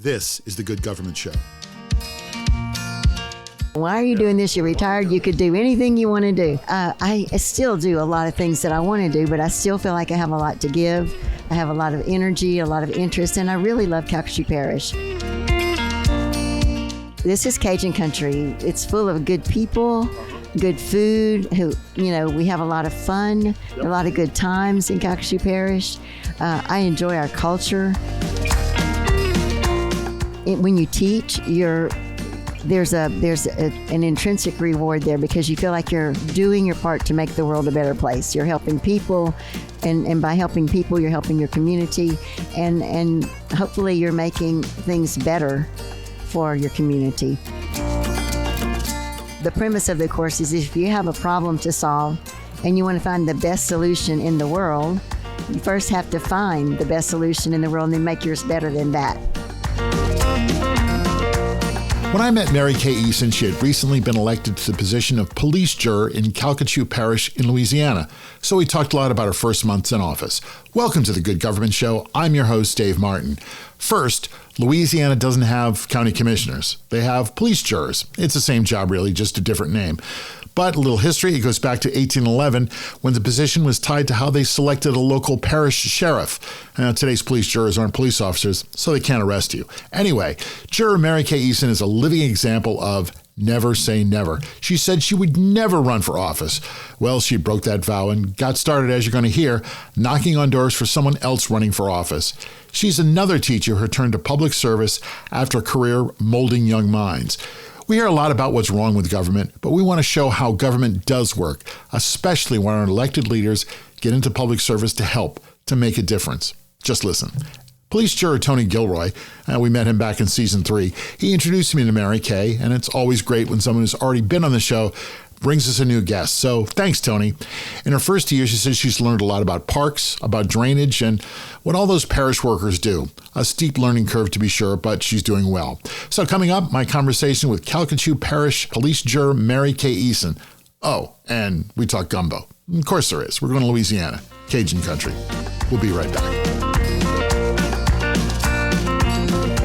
This is The Good Government Show. Why are you doing this? You're retired. You could do anything you want to do. I still do a lot of things that I want to do, but I still feel like I have a lot to give. I have a lot of energy, a lot of interest, and I really love Calcasieu Parish. This is Cajun country. It's full of good people, good food. We have a lot of fun, a lot of good times in Calcasieu Parish. I enjoy our culture. When you teach, there's an intrinsic reward there because you feel like you're doing your part to make the world a better place. You're helping people, and by helping people, you're helping your community, and hopefully you're making things better for your community. The premise of the course is if you have a problem to solve and you want to find the best solution in the world, you first have to find the best solution in the world and then make yours better than that. When I met Mary Kay Eason, she had recently been elected to the position of police juror in Calcasieu Parish in Louisiana, so we talked a lot about her first months in office. Welcome to The Good Government Show. I'm your host, Dave Martin. First, Louisiana doesn't have county commissioners. They have police jurors. It's the same job, really, just a different name. But a little history, it goes back to 1811 when the position was tied to how they selected a local parish sheriff. Today's police jurors aren't police officers, so they can't arrest you. Anyway, juror Mary Kay Eason is a living example of never say never. She said she would never run for office. Well, she broke that vow and got started, as you're going to hear, knocking on doors for someone else running for office. She's another teacher who turned to public service after a career molding young minds. We hear a lot about what's wrong with government, but we want to show how government does work, especially when our elected leaders get into public service to help, to make a difference. Just listen. Police juror Tony Gilroy, we met him back in season 3. He introduced me to Mary Kay, and it's always great when someone who's already been on the show brings us a new guest. So thanks, Tony. In her first year, she says she's learned a lot about parks, about drainage, and what all those parish workers do. A steep learning curve, to be sure, but she's doing well. So coming up, my conversation with Calcasieu Parish police juror Mary Kay Eason. Oh, and we talk gumbo. Of course there is. We're going to Louisiana, Cajun country. We'll be right back.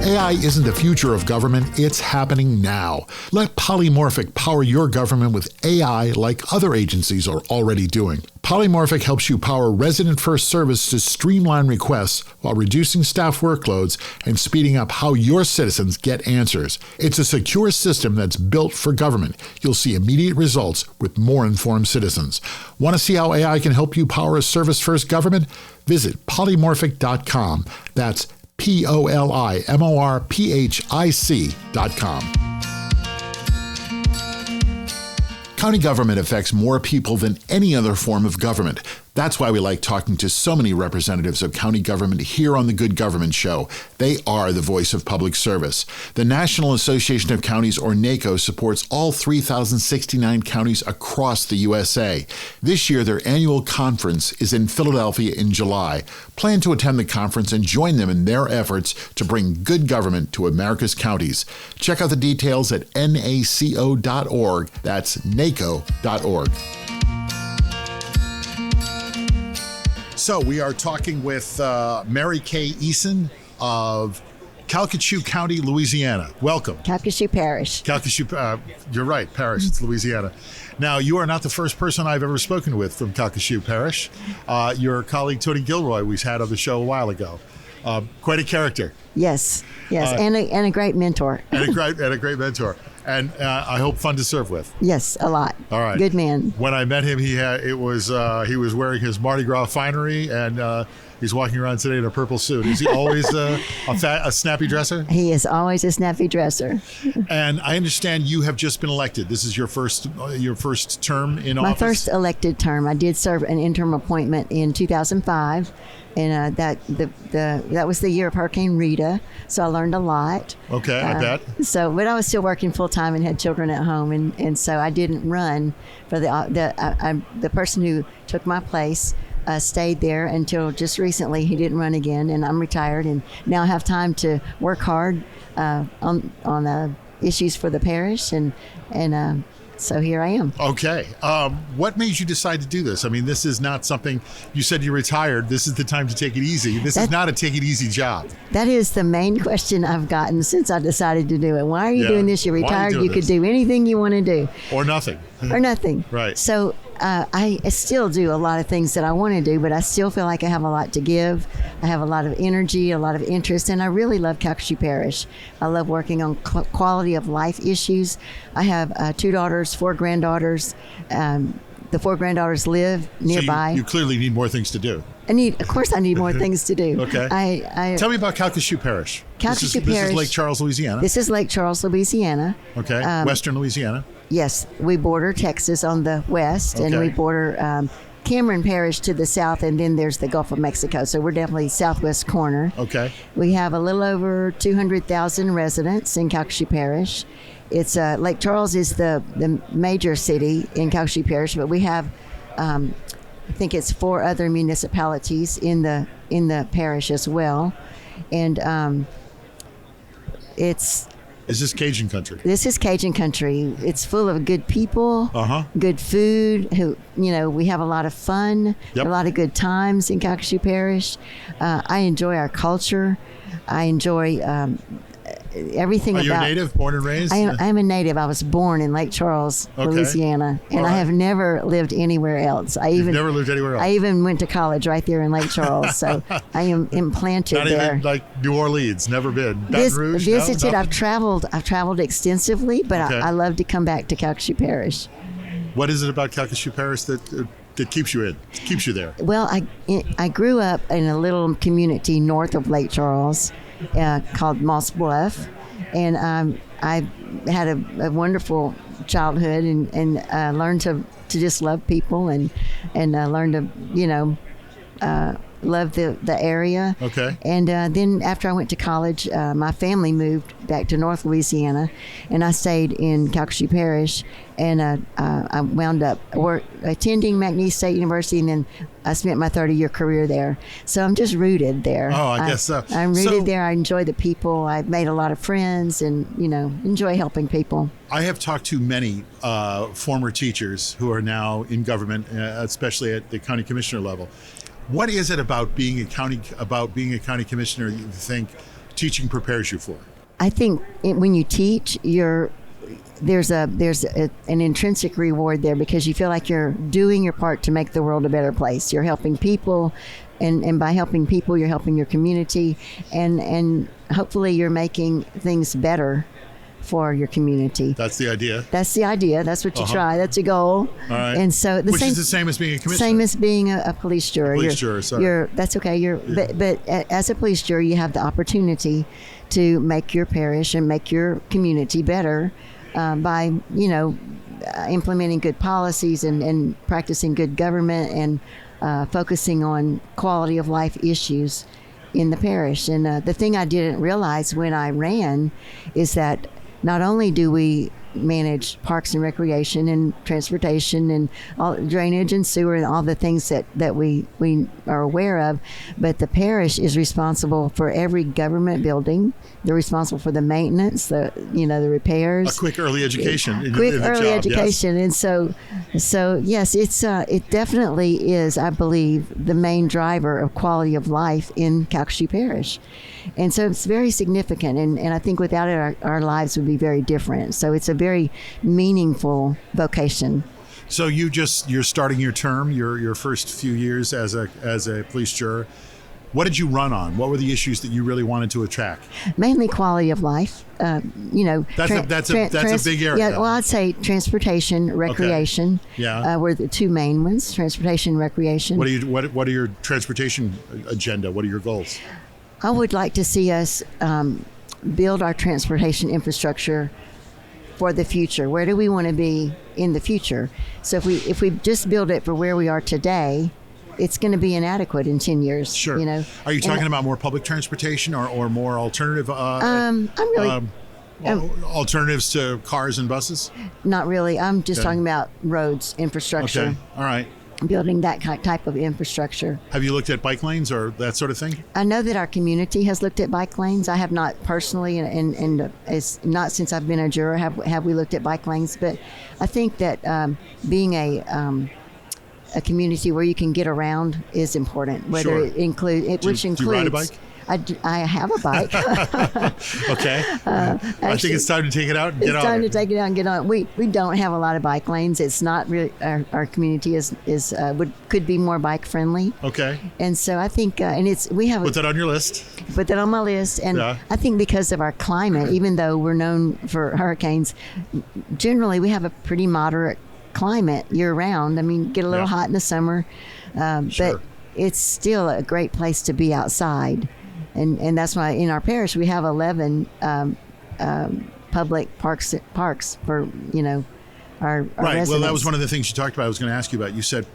AI isn't the future of government, it's happening now. Let Polimorphic power your government with AI like other agencies are already doing. Polimorphic helps you power resident-first service to streamline requests while reducing staff workloads and speeding up how your citizens get answers. It's a secure system that's built for government. You'll see immediate results with more informed citizens. Want to see how AI can help you power a service-first government? Visit polymorphic.com. That's polymorphic.com. County government affects more people than any other form of government. That's why we like talking to so many representatives of county government here on The Good Government Show. They are the voice of public service. The National Association of Counties, or NACO, supports all 3,069 counties across the USA. This year, their annual conference is in Philadelphia in July. Plan to attend the conference and join them in their efforts to bring good government to America's counties. Check out the details at naco.org. That's naco.org. So we are talking with Mary Kay Eason of Calcasieu County, Louisiana. Welcome. Calcasieu Parish. Calcasieu, you're right, Parish, it's Louisiana. Now, you are not the first person I've ever spoken with from Calcasieu Parish. Your colleague, Tony Gilroy, we had on the show a while ago. Quite a character. Yes, and a great mentor. and a great mentor. And I hope fun to serve with. Yes, a lot. All right. Good man. When I met him, he was wearing his Mardi Gras finery, and he's walking around today in a purple suit. Is he always a snappy dresser? He is always a snappy dresser. And I understand you have just been elected. This is your first term in office? My first elected term. I did serve an interim appointment in 2005. And that was the year of Hurricane Rita, so I learned a lot. Okay, I bet. But I was still working full time and had children at home, and so I didn't run for the person who took my place. Stayed there until just recently. He didn't run again, and I'm retired, and now I have time to work hard on issues for the parish and So here I am. Okay. What made you decide to do this? I mean, this is not something, you said you retired. This is the time to take it easy. This is not a take it easy job. That is the main question I've gotten since I decided to do it. Why are you doing this? You're retired. You could do anything you want to do. Or nothing. Or nothing. Right. So I still do a lot of things that I want to do, but I still feel like I have a lot to give. I have a lot of energy, a lot of interest, and I really love Calcasieu Parish. I love working on quality of life issues. I have 2 daughters, 4 granddaughters. The 4 granddaughters live nearby. So you clearly need more things to do. Of course, I need more things to do. Okay. Tell me about Calcasieu Parish. Calcasieu Parish. This is Lake Charles, Louisiana. This is Lake Charles, Louisiana. Okay. Western Louisiana. Yes, we border Texas on the west, and we border Cameron Parish to the south, and then there's the Gulf of Mexico. So we're definitely southwest corner. Okay. We have a little over 200,000 residents in Calcasieu Parish. It's Lake Charles is the major city in Calcasieu Parish, but we have I think it's 4 other municipalities in the parish as well, and it's. Is this Cajun country? This is Cajun country. It's full of good people, good food. We have a lot of fun, a lot of good times in Calcasieu Parish. I enjoy our culture. I enjoy everything about. Are you a native, born and raised? I am a native. I was born in Lake Charles, Louisiana, and I have never lived anywhere else. You've never lived anywhere else? I even went to college right there in Lake Charles, so I am implanted Not there. Not even like New Orleans, never been. Baton Rouge? Visited. No, I've traveled extensively, but I love to come back to Calcasieu Parish. What is it about Calcasieu Parish that keeps you there? Well, I grew up in a little community north of Lake Charles called Moss Bluff, and I had a wonderful childhood and learned to just love people and learn to love the area. Okay. And then after I went to college, my family moved back to North Louisiana, and I stayed in Calcasieu Parish, and I wound up attending McNeese State University, and then I spent my 30-year career there. So I'm just rooted there. Oh, I guess so. I'm rooted there. I enjoy the people. I've made a lot of friends, and enjoy helping people. I have talked to many former teachers who are now in government, especially at the county commissioner level. What is it about being a county commissioner you think teaching prepares you for? I think when you teach, there's an intrinsic reward there because you feel like you're doing your part to make the world a better place. You're helping people, and by helping people, you're helping your community, and hopefully you're making things better for your community. That's the idea. That's what you try. That's your goal. All right. And so Which is the same as being a commissioner. Same as being a police juror. Police juror, sorry. That's okay. But as a police juror, you have the opportunity to make your parish and make your community better by implementing good policies and practicing good government and focusing on quality of life issues in the parish. And the thing I didn't realize when I ran is that not only do we manage parks and recreation and transportation and all drainage and sewer and all the things that we are aware of, but the parish is responsible for every government building. They're responsible for the maintenance, the repairs. A quick early education. Early education, yes. And so yes, it definitely is, I believe, the main driver of quality of life in Calcasieu Parish. And so it's very significant, and I think without it, our lives would be very different. So it's a very meaningful vocation. So you're starting your term, your first few years as a police juror. What did you run on? What were the issues that you really wanted to attack? Mainly quality of life. That's a big area. Yeah, well, I'd say transportation, recreation. Okay. Yeah. Were the two main ones: transportation, recreation. What are your transportation agenda? What are your goals? I would like to see us build our transportation infrastructure for the future. Where do we want to be in the future? So if we just build it for where we are today, it's going to be inadequate in 10 years. Sure. Are you talking about more public transportation or more alternative? Alternatives to cars and buses? Not really. I'm just talking about roads, infrastructure. Okay. All right. building that type of infrastructure. Have you looked at bike lanes or that sort of thing? I know that our community has looked at bike lanes. I have not personally, and it's not since I've been a juror have we looked at bike lanes. But I think that being a community where you can get around is important. Whether Sure. it includes, which includes. Do you ride a bike? I have a bike. Okay. I think it's time to take it out and get on. It's time to take it out and get on. We don't have a lot of bike lanes. It's not really our community could be more bike friendly. Okay. And so I think we have Put that on your list. Put that on my list. And Yeah. I think because of our climate, even though we're known for hurricanes, generally we have a pretty moderate climate year round. I mean, get a little hot in the summer, Sure. but it's still a great place to be outside. And that's why in our parish we have 11 public parks for our Right. residents. Well, that was one of the things you talked about. I was going to ask you about. You said,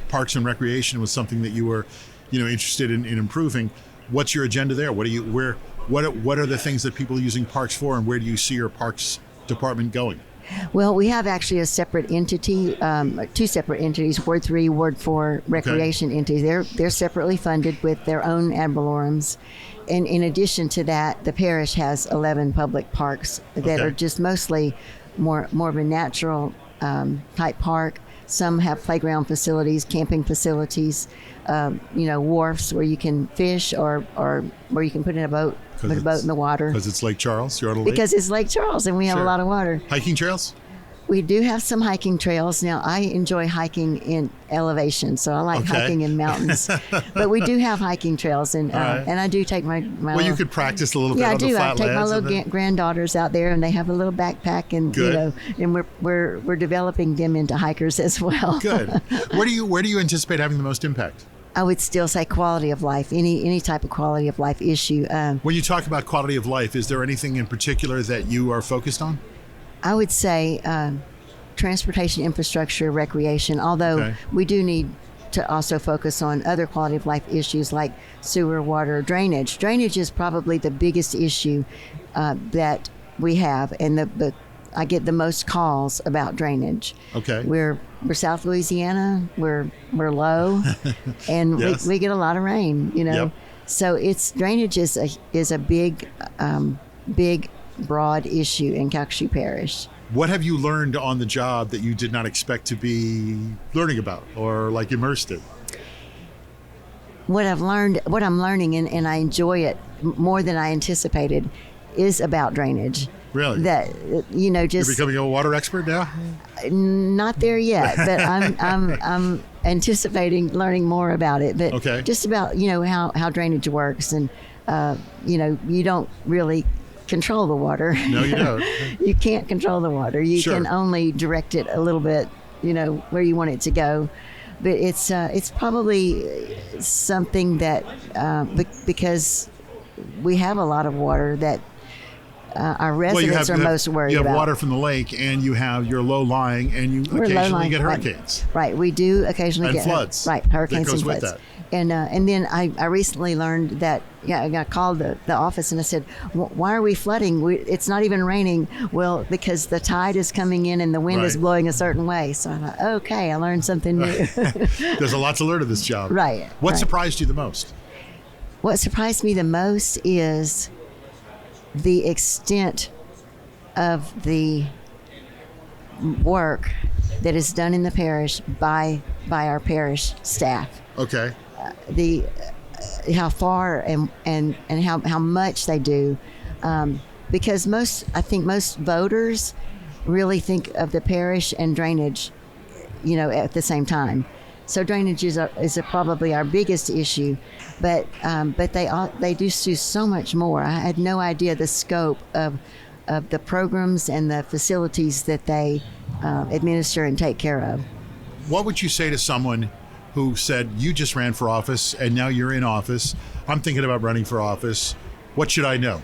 parks and recreation was something that you were, interested in improving. What's your agenda there? What are the things that people are using parks for, and where do you see your parks department going? Well, we have actually a separate entity, two separate entities, Ward 3, Ward 4 recreation entities. They're separately funded with their own ad valorums. And in addition to that, the parish has 11 public parks that are just mostly more of a natural type park. Some have playground facilities, camping facilities, wharfs where you can fish or where you can put in a boat. Put a boat in the water. Because it's Lake Charles? You're on a lake? Because it's Lake Charles and we have a lot of water. Hiking trails? We do have some hiking trails. Now, I enjoy hiking in elevation, so I like hiking in mountains. But we do have hiking trails, and I do take my well, you could practice a little bit on the I do. flatlands. I take my little granddaughters out there, and they have a little backpack, and and we're developing them into hikers as well. Good. Where do you anticipate having the most impact? I would still say quality of life, any type of quality of life issue. When you talk about quality of life, is there anything in particular that you are focused on? I would say transportation infrastructure, recreation, although we do need to also focus on other quality of life issues like sewer, water, drainage. Drainage is probably the biggest issue that we have, and I get the most calls about drainage. Okay. We're South Louisiana. We're low, and we get a lot of rain. Yep. So drainage is a big, broad issue in Calcasieu Parish. What have you learned on the job that you did not expect to be learning about or like immersed in? What I'm learning, and I enjoy it more than I anticipated, is about drainage. Really? That You're becoming a water expert now? Not there yet, but I'm anticipating learning more about it. But just about how drainage works, and you don't really control the water. No, you don't. You can't control the water. You can only direct it a little bit, where you want it to go. But it's probably something that because we have a lot of water that our residents are most worried about. You have water from the lake, and you're low-lying, and you occasionally get hurricanes. Right, we do occasionally get floods. Right, hurricanes that goes and floods. With that. And then I recently learned that I called the office and I said, why are we flooding? It's not even raining. Well, because the tide is coming in and the wind is blowing a certain way. So I thought, okay, I learned something new. There's a lot to learn in this job. Right. What surprised you the most? What surprised me the most is the extent of the work that is done in the parish by our parish staff. Okay. How far and how much they do, because I think most voters really think of the parish and drainage, at the same time. So drainage is probably our biggest issue, but they do so much more. I had no idea the scope of the programs and the facilities that they administer and take care of. What would you say to someone who said, you just ran for office and now you're in office, I'm thinking about running for office, what should I know?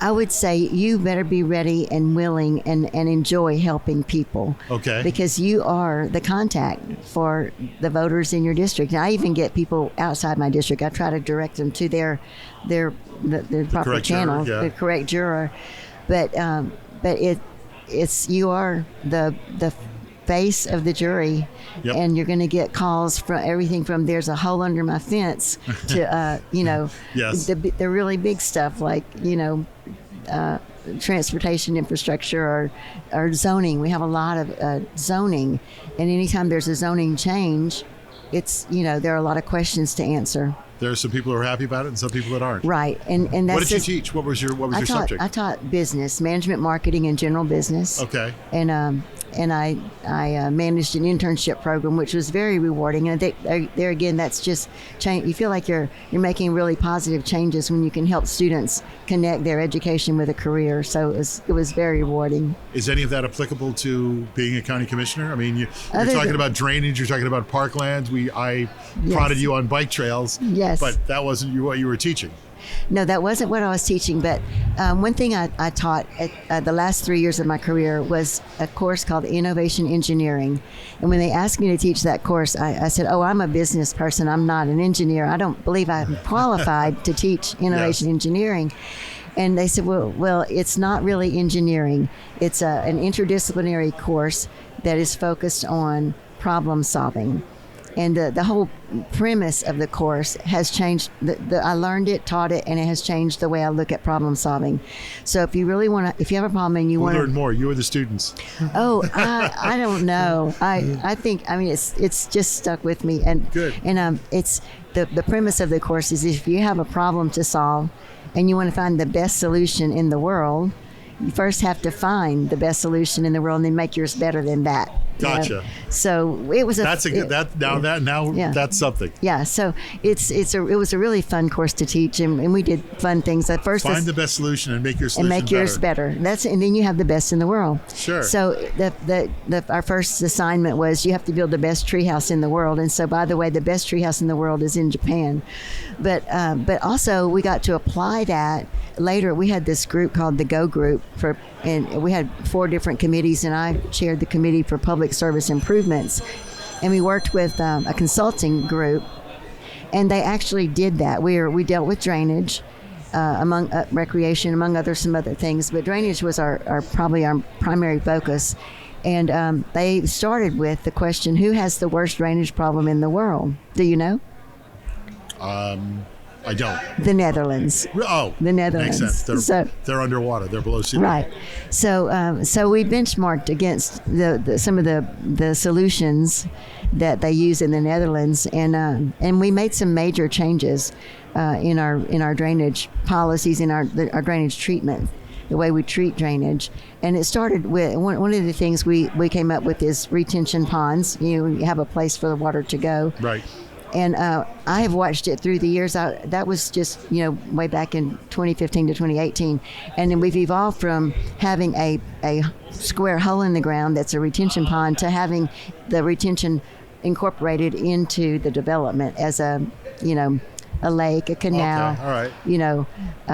I would say you better be ready and willing and enjoy helping people. Okay. Because you are the contact for the voters in your district. And I even get people outside my district. I try to direct them to the proper channel, the correct juror. But you are the face of the jury, Yep. and you're going to get calls from everything from "there's a hole under my fence" to Yes. the really big stuff like transportation infrastructure or zoning. We have a lot of zoning, and anytime there's a zoning change, it's there are a lot of questions to answer. There are some people who are happy about it and some people that aren't. Right, and that's What did you teach? What was your subject? I taught business, management, marketing, and general business. Okay. And I managed an internship program, which was very rewarding. And I think there again, that's just change. You feel like you're making really positive changes when you can help students connect their education with a career. So it was very rewarding. Is any of that applicable to being a county commissioner? I mean, you're Other talking than- about drainage. You're talking about parklands. I Yes. prodded you on bike trails. Yes. But that wasn't what you were teaching. No, that wasn't what I was teaching. But one thing I taught at the last 3 years of my career was a course called Innovation Engineering. And when they asked me to teach that course, I said, "Oh, I'm a business person. I'm not an engineer. I don't believe I'm qualified to teach Innovation Engineering." And they said, well, it's not really engineering. It's an interdisciplinary course that is focused on problem solving. And the whole premise of the course has changed. I learned it, taught it, and it has changed the way I look at problem solving. So if you really want to, if you have a problem and you want to learn more, you were the students. Oh, I don't know. I think it's just stuck with me. And Good. And it's the premise of the course is if you have a problem to solve, and you want to find the best solution in the world, you first have to find the best solution in the world and then make yours better than that. Gotcha. So it was That's something. Yeah. So it was a really fun course to teach, and we did fun things. At first, Find the best solution and make your solution and make yours better. And then you have the best in the world. Sure. So our first assignment was you have to build the best treehouse in the world. And so, by the way, the best treehouse in the world is in Japan. But also we got to apply that later. We had this group called the Go Group and we had 4 different committees, and I chaired the committee for public service improvements. And we worked with a consulting group, and they actually did that. We dealt with drainage, among recreation, among some other things, but drainage was probably our primary focus. And they started with the question, who has the worst drainage problem in the world? Do you know? I don't. The Netherlands. Oh, the Netherlands. Makes sense. They're underwater. They're below sea level. Right. So we benchmarked against some of the solutions that they use in the Netherlands, and we made some major changes in our drainage policies, in our drainage treatment, the way we treat drainage. And it started with one of the things we came up with is retention ponds. You have a place for the water to go. Right. And I have watched it through the years. That was just, way back in 2015 to 2018. And then we've evolved from having a square hole in the ground that's a retention pond to having the retention incorporated into the development as a lake, a canal. Okay, all right.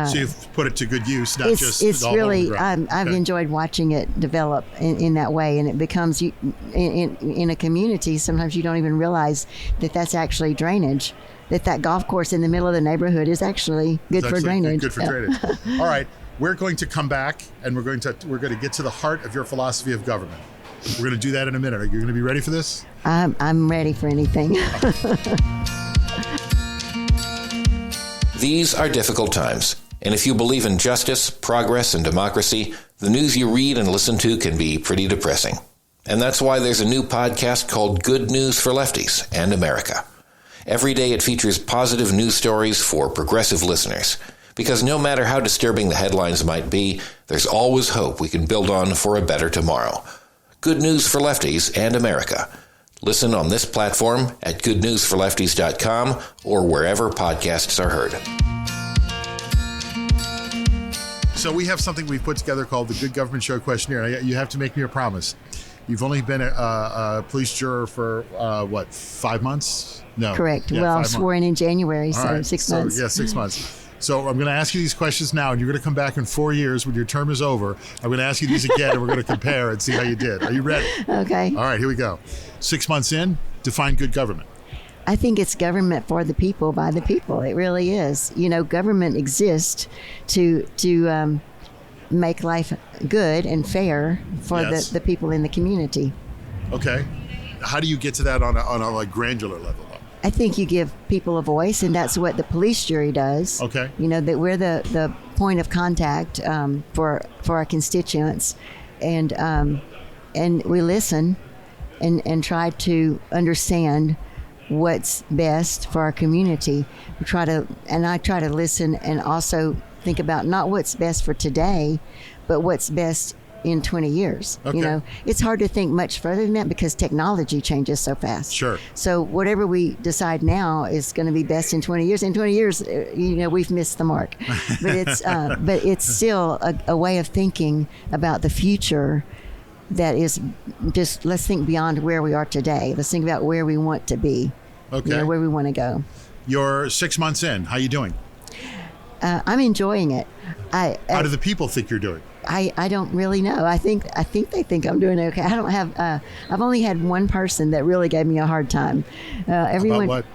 So you've put it to good use, not just it's all really, over the ground. I've enjoyed watching it develop in that way, and it becomes, in a community, sometimes you don't even realize that that's actually drainage, that golf course in the middle of the neighborhood is actually good for drainage. Good for drainage. All right. We're going to come back, and we're going to get to the heart of your philosophy of government. We're going to do that in a minute. Are you going to be ready for this? I'm ready for anything. These are difficult times, and if you believe in justice, progress, and democracy, the news you read and listen to can be pretty depressing. And that's why there's a new podcast called Good News for Lefties and America. Every day it features positive news stories for progressive listeners, because no matter how disturbing the headlines might be, there's always hope we can build on for a better tomorrow. Good News for Lefties and America. Listen on this platform at goodnewsforlefties.com or wherever podcasts are heard. So we have something we've put together called the Good Government Show Questionnaire. You have to make me a promise. You've only been a police juror for, 5 months? No. Correct. Yeah, well, I was sworn in January, so right. 6 months. Yeah, 6 months. So I'm going to ask you these questions now, and you're going to come back in 4 years when your term is over. I'm going to ask you these again, and we're going to compare and see how you did. Are you ready? Okay. All right, here we go. 6 months in, define good government. I think it's government for the people, by the people. It really is. Government exists to make life good and fair for Yes. the people in the community. Okay. How do you get to that on a like granular level? I think you give people a voice, and that's what the police jury does. Okay. You know, that we're the point of contact for our constituents, and we listen and try to understand what's best for our community. I try to listen and also think about not what's best for today, but what's best in 20 years. Okay. You know, it's hard to think much further than that because technology changes so fast. Sure. So whatever we decide now is going to be best in 20 years. In 20 years, you know, we've missed the mark. But it's still a way of thinking about the future that is just, let's think beyond where we are today. Let's think about where we want to be. Okay. You know, where we want to go. You're 6 months in. How you doing? I'm enjoying it. How do the people think you're doing? I don't really know. I think they think I'm doing okay. I don't have. I've only had one person that really gave me a hard time. Everyone. About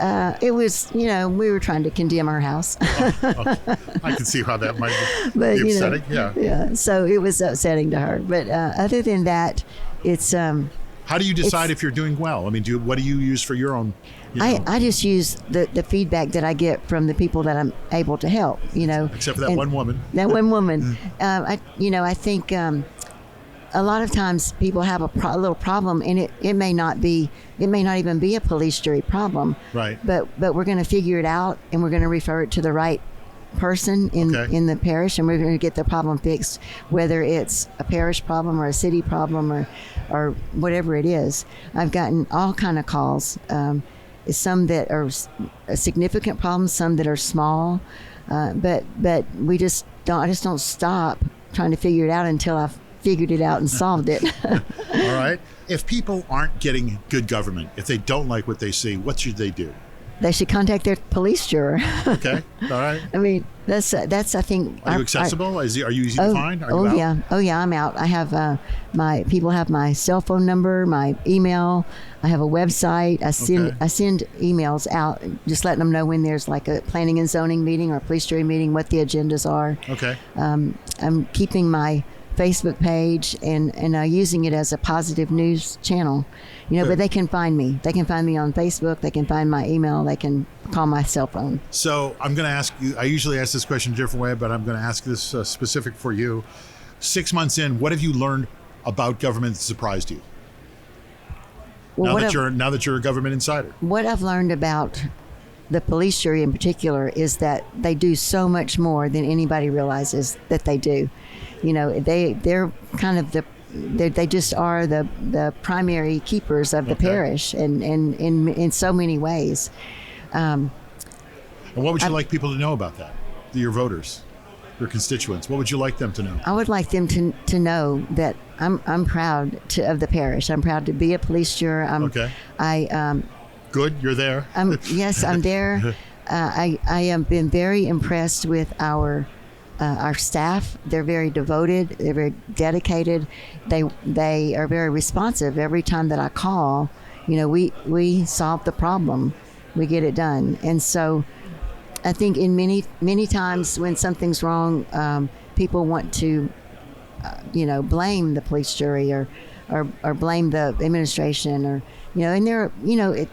what? It was, you know, we were trying to condemn our house. I can see how that might be upsetting. Yeah. So it was upsetting to her. But other than that, it's. How do you decide if you're doing well? I mean, what do you use for your own? I just use the feedback that I get from the people that I'm able to help, you know. Except for that one woman. That one woman. I think a lot of times people have a little problem, and it may not even be a police jury problem. Right. But we're going to figure it out, and we're going to refer it to the right person in the parish, and we're going to get the problem fixed, whether it's a parish problem or a city problem or whatever it is. I've gotten all kind of calls. Some that are significant problems, some that are small, but we just don't. I just don't stop trying to figure it out until I've figured it out and solved it. All right. If people aren't getting good government, if they don't like what they see, what should they do? They should contact their police juror. Okay. All right. I mean, that's I think. Are you accessible? Are you easy to find? Are you out? Yeah. I'm out. I have people have my cell phone number, my email. I have a website. I send emails out, just letting them know when there's like a planning and zoning meeting or a police jury meeting, what the agendas are. Okay. I'm keeping my Facebook page and using it as a positive news channel, you know. Good. But they can find me. They can find me on Facebook. They can find my email. They can call my cell phone. So I'm going to ask you. I usually ask this question a different way, but I'm going to ask this specific for you. 6 months in, what have you learned about government that surprised you? Well, now that you're a government insider. What I've learned about the police jury in particular is that they do so much more than anybody realizes that they do. You know, they're kind of they just are the primary keepers of the parish, and in so many ways. And what would you like people to know about that? Your voters, your constituents. What would you like them to know? I would like them to know that I'm proud of the parish. I'm proud to be a police juror. Good, you're there. Yes, I'm there. I have been very impressed with our staff. They're very devoted. They're very dedicated. They are very responsive. Every time that I call, you know, we solve the problem. We get it done. And so I think in many times when something's wrong, people want to, blame the police jury or blame the administration or, and there, it's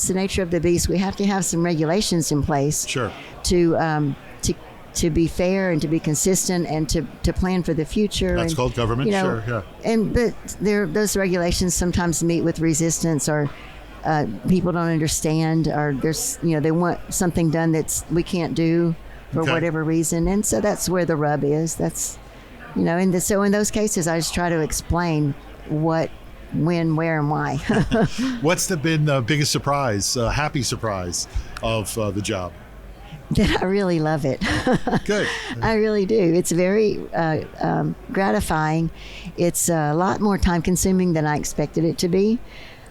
the nature of the beast. We have to have some regulations in place. Sure. To be fair and to be consistent and to plan for the future. That's called government, sure, yeah. But those regulations sometimes meet with resistance, or people don't understand, or there's they want something done we can't do for whatever reason, and so that's where the rub is. That's so in those cases, I just try to explain what, when, where, and why. What's been the biggest surprise, happy surprise of the job? That I really love it. Good. I really do. It's very gratifying. It's a lot more time consuming than I expected it to be.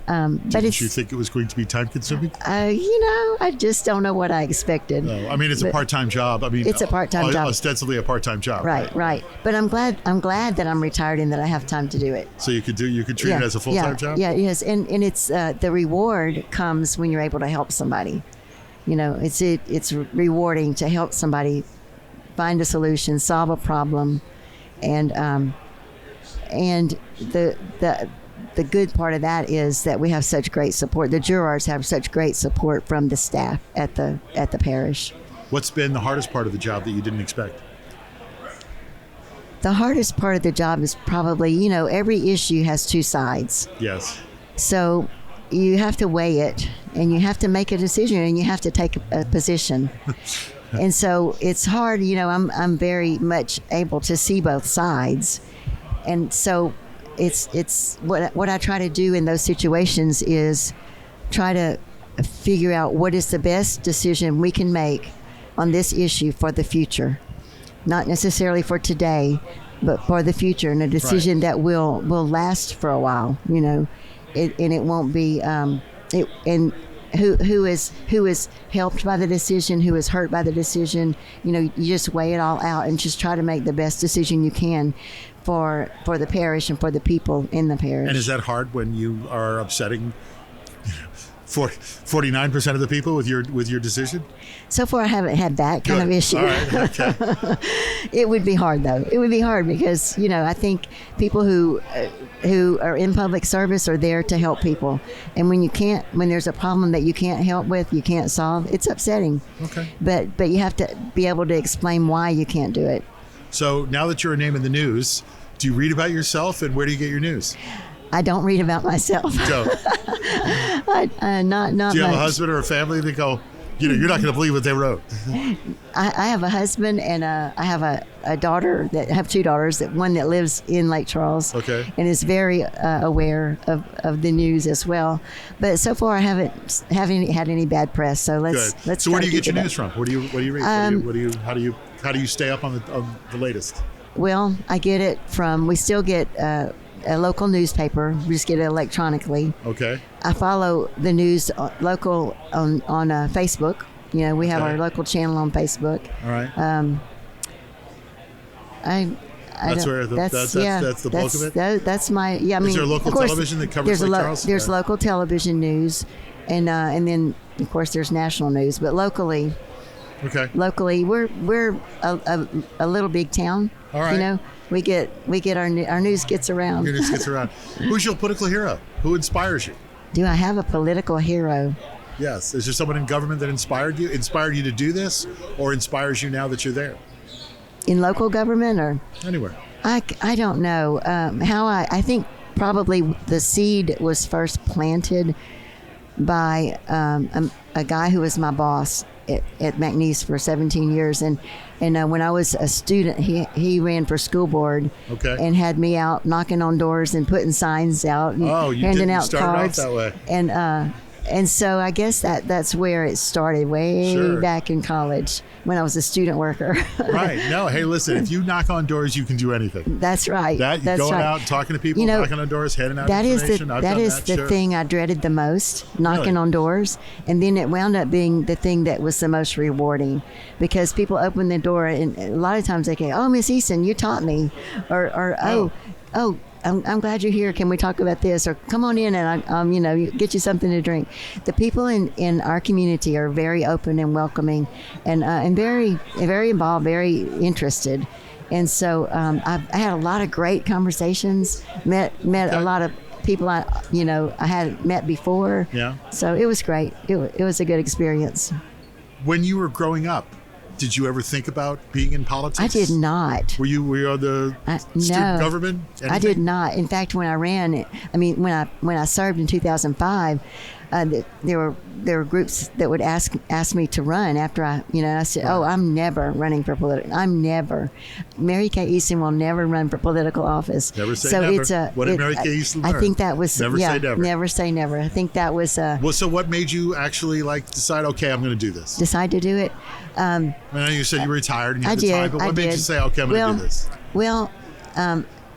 Did you think it was going to be time consuming? I just don't know what I expected. No, I mean, it's a part-time job. I mean, it's a part-time job. Ostensibly a part-time job. Right. But I'm glad that I'm retired and that I have time to do it. So you could treat it as a full-time job? Yeah, yes. And it's the reward comes when you're able to help somebody. It's rewarding to help somebody find a solution, solve a problem, and the the good part of that is that we have such great support. The jurors have such great support from the staff at the parish. What's been the hardest part of the job that you didn't expect? The hardest part of the job is probably, every issue has two sides. Yes. So you have to weigh it, and you have to make a decision, and you have to take a position. And so it's hard. I'm very much able to see both sides, and so it's what I try to do in those situations is try to figure out what is the best decision we can make on this issue for the future. Not necessarily for today, but for the future, and a decision that will last for a while. And it won't be. And who is helped by the decision, who is hurt by the decision. You just weigh it all out and just try to make the best decision you can for the parish and for the people in the parish. And is that hard when you are upsetting 49% of the people with your decision? So far, I haven't had that kind of issue. All right. Okay. It would be hard, though. It would be hard because I think people who are in public service are there to help people, and when there's a problem that you can't help with, you can't solve, it's upsetting. Okay. But you have to be able to explain why you can't do it. So now that you're a name in the news, do you read about yourself, and where do you get your news? I don't read about myself. Don't. Not Do you have much. a husband or a family that go, you're not going to believe what they wrote? I have a husband, and I have a daughter. I have two daughters. One that lives in Lake Charles, okay, and is very aware of the news as well. But so far, I haven't had any bad press. So let's. So where do you get your news from? What do you read? How do you stay up on the latest? Well, I get it from. We still get a local newspaper. We just get it electronically. Okay. I follow the news local on Facebook. We have our local channel on Facebook. All right. That's the bulk of it. That's my. Yeah, I mean, is there a local television that covers Lake Charles? There's local television news, and then of course there's national news. But locally, we're a little big town. All right. We get our news gets around. Your news gets around. Who's your political hero? Who inspires you? Do I have a political hero? Yes. Is there someone in government that inspired you to do this, or inspires you now that you're there? In local government or anywhere? I don't know. I think probably the seed was first planted by a guy who was my boss at McNeese for 17 years, and when I was a student, he ran for school board, and had me out knocking on doors and putting signs out and handing out cards. Off that way. And so I guess that's where it started, way back in college when I was a student worker. Right. No, hey, listen, if you knock on doors, you can do anything. That's right. Going out, talking to people, knocking on doors, handing out information. That is the thing I dreaded the most, knocking on doors. And then it wound up being the thing that was the most rewarding, because people open the door, and a lot of times they go, "Oh, Miss Eason, you taught me," or "Oh, I'm glad you're here. Can we talk about this?" Or "Come on in and get you something to drink." The people in our community are very open and welcoming, and very, very involved, very interested. And so I had a lot of great conversations. Met a lot of people I had met before. Yeah. So it was great. It was a good experience. When you were growing up, did you ever think about being in politics? I did not. Were you on the student government? Anything? I did not. In fact, when I ran, when I served in 2005, there were groups that would ask me to run after I said, "Oh, I'm never running for political. I'm never. Mary Kay Eason will never run for political office." Never say never. What did Mary Kay Eason learn? I think that was never say never. Never say never. I think that was. Well, so what made you actually decide? Okay, I'm going to do this. Decide to do it. I know you said you were retired and you had the time, but what made you say, "Okay, I'm going to do this"? Well,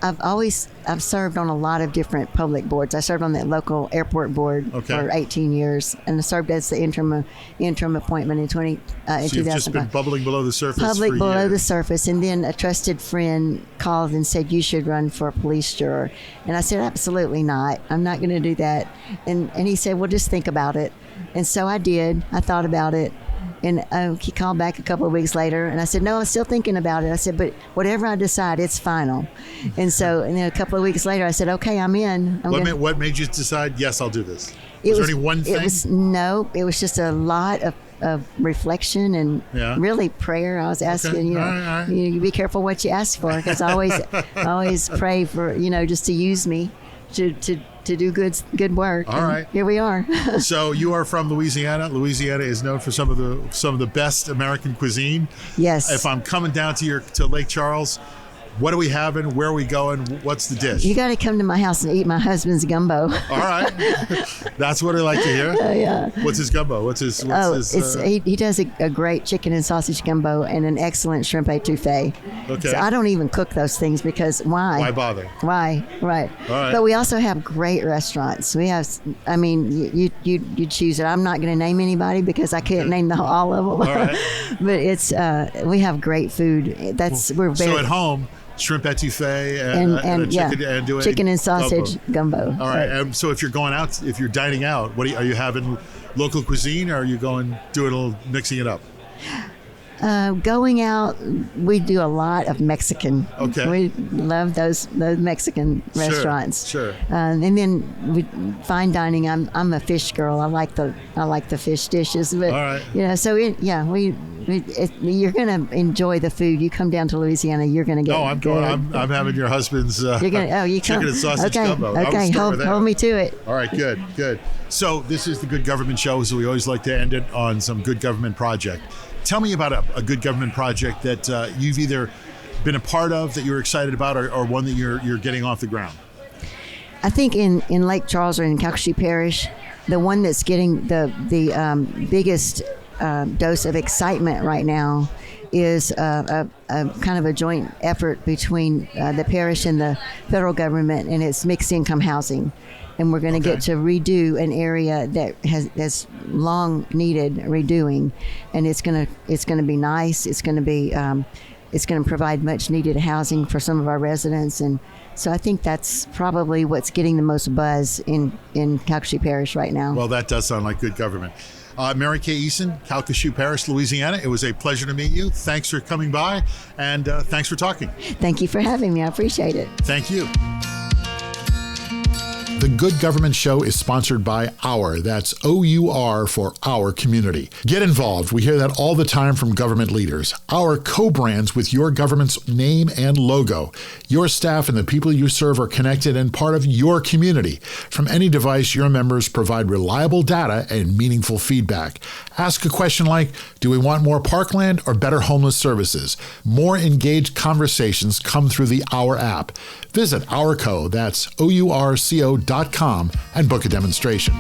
I've served on a lot of different public boards. I served on the local airport board for 18 years, and I served as the interim appointment in 2005. You've just been bubbling below the surface. Below the surface, and then a trusted friend called and said, "You should run for a police juror," and I said, "Absolutely not. I'm not going to do that." And he said, "Well, just think about it." And so I did. I thought about it, And he called back a couple of weeks later, and I said, no, I'm still thinking about it. I said, but whatever I decide, it's final. And then a couple of weeks later, I said, okay, I'm in. What made you decide, yes, I'll do this? Was there any one thing? It was just a lot of reflection and really prayer. I was asking, you be careful what you ask for, because I always pray for, just to use me to do good work. All right. Here we are. So you are from Louisiana. Louisiana is known for some of the best American cuisine. Yes. If I'm coming down to Lake Charles, what are we having? Where are we going? What's the dish? You got to come to my house and eat my husband's gumbo. All right. That's what I like to hear. Yeah. What's his gumbo? He does a great chicken and sausage gumbo and an excellent shrimp etouffee. Okay. So I don't even cook those things, because why? Why bother? Why? Right. All right. But we also have great restaurants. We have, you choose it. I'm not going to name anybody because I can't name all of them. All right. But we have great food. So at home, shrimp etouffee and chicken and sausage gumbo. All right. So if you're going out, if you're dining out, are you having local cuisine, or are you mixing it up? Going out, we do a lot of Mexican. Okay. We love those Mexican restaurants. Sure. And then fine dining. I'm a fish girl. I like the fish dishes. But, all right. you're gonna enjoy the food. You come down to Louisiana, you're gonna get. I'm having your husband's chicken and sausage gumbo. Okay, hold me to it. All right, good. So this is the Good Government Show, so we always like to end it on some good government project. Tell me about a good government project that you've either been a part of, that you're excited about, or one that you're getting off the ground. I think in Lake Charles or in Calcasieu Parish, the one that's getting the biggest dose of excitement right now is a kind of a joint effort between the parish and the federal government, and it's mixed income housing. And we're going to get to redo an area that has long needed redoing, and it's going to be nice. It's going to provide much needed housing for some of our residents, and so I think that's probably what's getting the most buzz in Calcasieu Parish right now. Well, that does sound like good government. Mary Kay Eason, Calcasieu Parish, Louisiana. It was a pleasure to meet you. Thanks for coming by, and thanks for talking. Thank you for having me. I appreciate it. Thank you. The Good Government Show is sponsored by Our. That's OUR for Our Community. Get involved. We hear that all the time from government leaders. Our co-brands with your government's name and logo. Your staff and the people you serve are connected and part of your community. From any device, your members provide reliable data and meaningful feedback. Ask a question like, do we want more parkland or better homeless services? More engaged conversations come through the Our app. Visit Ourco, that's OURCO.com, and book a demonstration.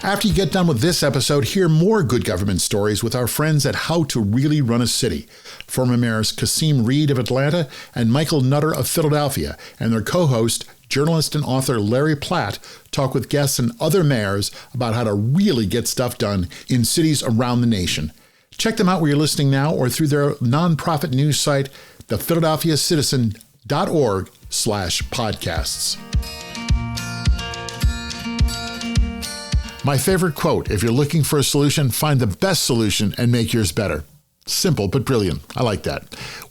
After you get done with this episode, hear more good government stories with our friends at How to Really Run a City. Former mayors Kasim Reed of Atlanta and Michael Nutter of Philadelphia, and their co-host, journalist and author Larry Platt, talk with guests and other mayors about how to really get stuff done in cities around the nation. Check them out where you're listening now or through their nonprofit news site, thephiladelphiacitizen.org/podcasts. My favorite quote: if you're looking for a solution, find the best solution and make yours better. Simple but brilliant. I like that.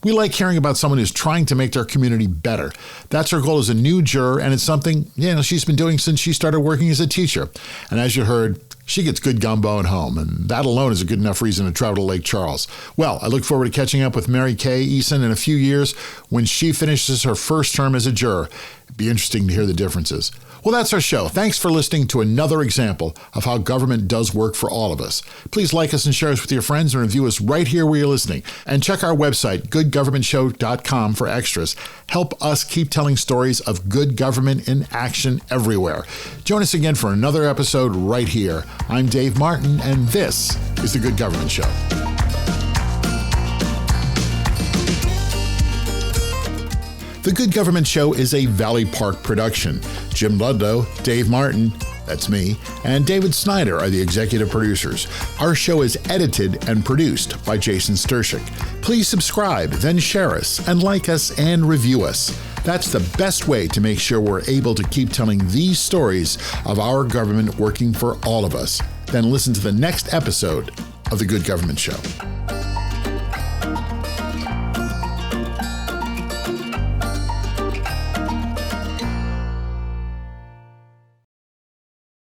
We like hearing about someone who's trying to make their community better. That's her goal as a new juror, and it's something she's been doing since she started working as a teacher. And as you heard, she gets good gumbo at home, and that alone is a good enough reason to travel to Lake Charles. Well, I look forward to catching up with Mary Kay Eason in a few years when she finishes her first term as a juror. It'd be interesting to hear the differences. Well, that's our show. Thanks for listening to another example of how government does work for all of us. Please like us and share us with your friends and review us right here where you're listening. And check our website, goodgovernmentshow.com, for extras. Help us keep telling stories of good government in action everywhere. Join us again for another episode right here. I'm Dave Martin, and this is The Good Government Show. The Good Government Show is a Valley Park production. Jim Ludlow, Dave Martin, that's me, and David Snyder are the executive producers. Our show is edited and produced by Jason Stershic. Please subscribe, then share us, and like us and review us. That's the best way to make sure we're able to keep telling these stories of our government working for all of us. then listen to the next episode of The Good Government Show.